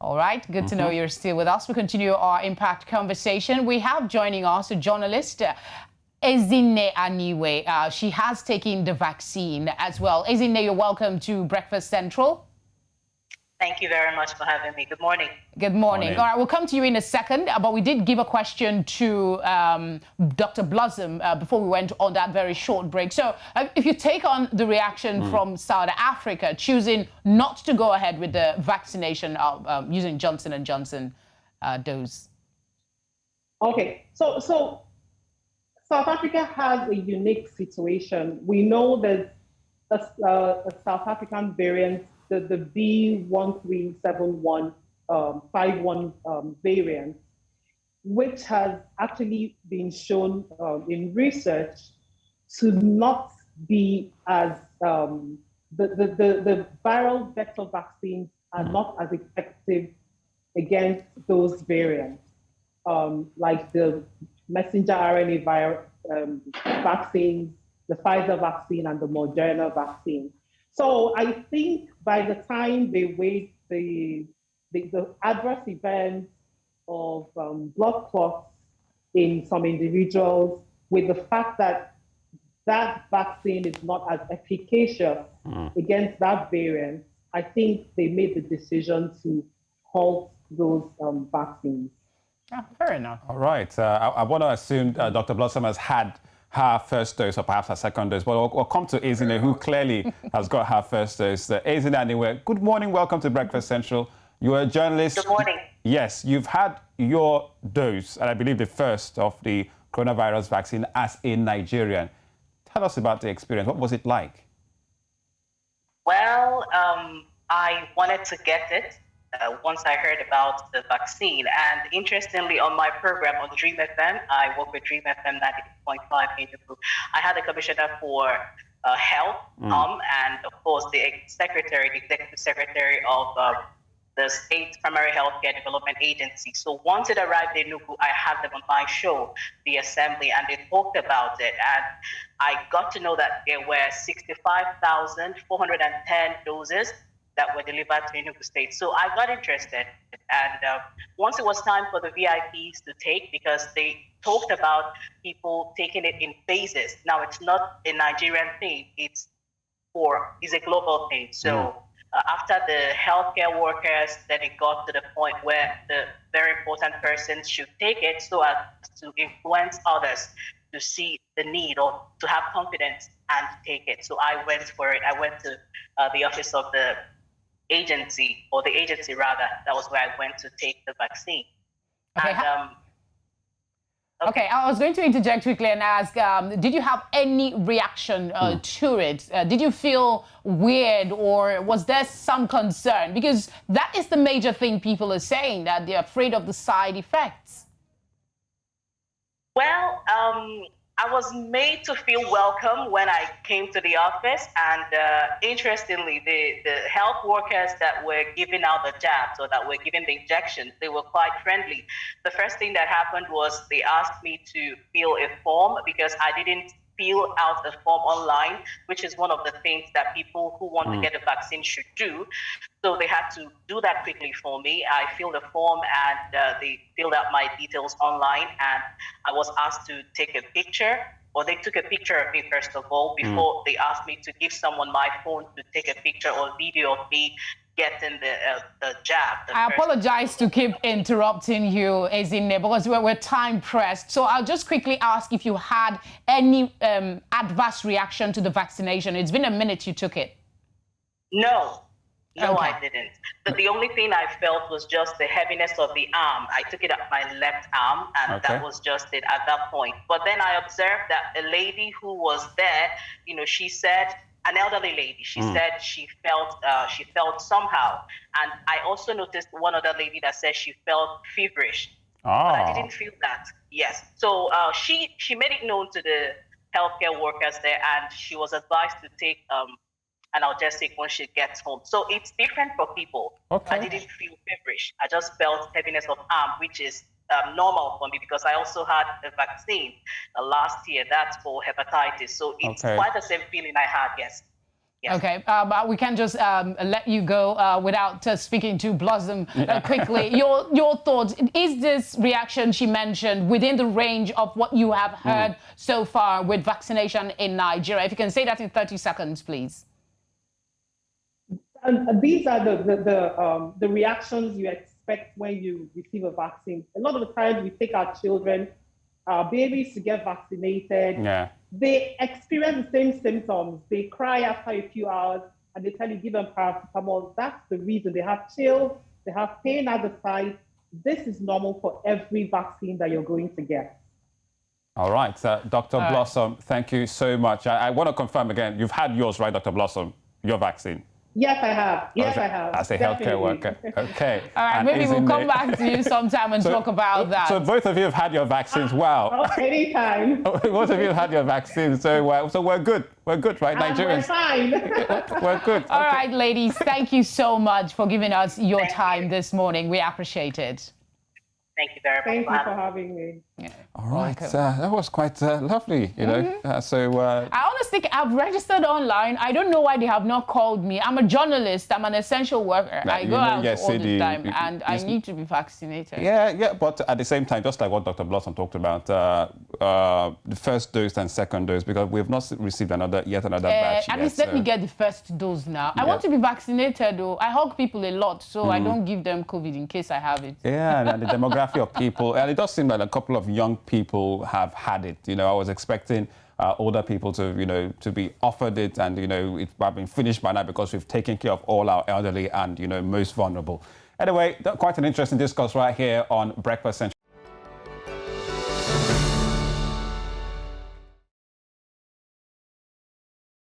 All right, good to know you're still with us. We continue our Impact conversation. We have joining us a journalist, Ezinne Aninwe. She has taken the vaccine as well. Ezinne, you're welcome to Breakfast Central. Thank you very much for having me. Good morning. Good morning. All right, we'll come to you in a second, but we did give a question to Dr. Blossom before we went on that very short break. So if you take on the reaction from South Africa, choosing not to go ahead with the vaccination using Johnson & Johnson dose. Okay, so South Africa has a unique situation. We know there's a South African variant, the B137151 variant, which has actually been shown in research to not be as, the viral vector vaccines are not as effective against those variants, like the messenger RNA vaccines, the Pfizer vaccine and the Moderna vaccine. So I think by the time they weighed the adverse events of blood clots in some individuals, with the fact that that vaccine is not as efficacious against that variant, I think they made the decision to halt those vaccines. Yeah, fair enough. All right. I want to assume Dr. Blossom has had her first dose or perhaps her second dose, but we'll come to Ezinne, who clearly has got her first dose. Ezinne, anyway, good morning. Welcome to Breakfast Central. You're a journalist. Good morning. Yes, you've had your dose, and I believe the first of the coronavirus vaccine as a Nigerian. Tell us about the experience. What was it like? Well, I wanted to get it once I heard about the vaccine. And interestingly, on my program on Dream FM, I work with Dream FM 90.5 in the group. I had a commissioner for health, and of course the executive secretary of the State Primary Healthcare Development Agency. So once it arrived in Enugu, I had them on my show, The Assembly, and they talked about it. And I got to know that there were 65,410 doses that were delivered to Enugu State. So I got interested. And once it was time for the VIPs to take, because they talked about people taking it in phases. Now, it's not a Nigerian thing. It's a global thing. So after the healthcare workers, then it got to the point where the very important persons should take it so as to influence others to see the need or to have confidence and take it. So I went for it. I went to the office of the agency, or the agency rather. That was where I went to take the vaccine. Okay. And, Okay, I was going to interject quickly and ask, did you have any reaction to it? Did you feel weird, or was there some concern? Because that is the major thing people are saying, that they're afraid of the side effects. Well, I was made to feel welcome when I came to the office, and interestingly, the health workers that were giving out the jabs or that were giving the injections, they were quite friendly. The first thing that happened was they asked me to fill a form because I didn't fill out the form online, which is one of the things that people who want to get a vaccine should do. So they had to do that quickly for me. I filled the form, and they filled out my details online, and I was asked to take a picture, or they took a picture of me first of all before they asked me to give someone my phone to take a picture or video of me getting the jab. I apologize to keep interrupting you, Ezinne, because we're time pressed. So I'll just quickly ask if you had any adverse reaction to the vaccination. It's been a minute you took it. No, Okay. I didn't. But the only thing I felt was just the heaviness of the arm. I took it at my left arm, and that was just it at that point. But then I observed that a lady who was there, she said, an elderly lady, she said she felt somehow. And I also noticed one other lady that said she felt feverish. But I didn't feel that. Yes. So she made it known to the healthcare workers there, and she was advised to take analgesic when she gets home. So it's different for people. Okay. I didn't feel feverish. I just felt heaviness of arm, which is normal for me because I also had a vaccine last year. That's for hepatitis. So it's quite the same feeling I had, yes. Yes. Okay, we can just let you go without speaking to Blossom quickly. Your thoughts, is this reaction she mentioned within the range of what you have heard so far with vaccination in Nigeria? If you can say that in 30 seconds, please. And these are the reactions you expect when you receive a vaccine. A lot of the times we take our children, our babies to get vaccinated. Yeah. They experience the same symptoms. They cry after a few hours and they tell you, give them paracetamol. That's the reason. They have chills, they have pain at the site. This is normal for every vaccine that you're going to get. All right, Dr. Blossom, thank you so much. I want to confirm again, you've had yours, right, Dr. Blossom, your vaccine? Yes, I have. Yes, I have. As a healthcare worker. Okay. All right, maybe we'll come back to you sometime and talk about that. So both of you have had your vaccines. Wow. Oh, anytime. Both of you have had your vaccines. So we're good. We're good, right, Nigerians? We're fine. We're good. All right, ladies, thank you so much for giving us your time this morning. We appreciate it. Thank you very much. Thank you for having me. Yeah. All right, that was quite lovely, you know. I honestly, I've registered online. I don't know why they have not called me. I'm a journalist. I'm an essential worker. I go out all the time, and I need to be vaccinated. Yeah, but at the same time, just like what Dr. Blossom talked about, the first dose and second dose, because we've not received yet another batch At yet, least let me get the first dose now. I want to be vaccinated, though. I hug people a lot, so I don't give them COVID in case I have it. Yeah, and the demography of people, and it does seem like a couple of young people have had it. You know, I was expecting older people to, you know, to be offered it, and you know, it's been finished by now because we've taken care of all our elderly and, you know, most vulnerable. Anyway, quite an interesting discourse right here on Breakfast Central.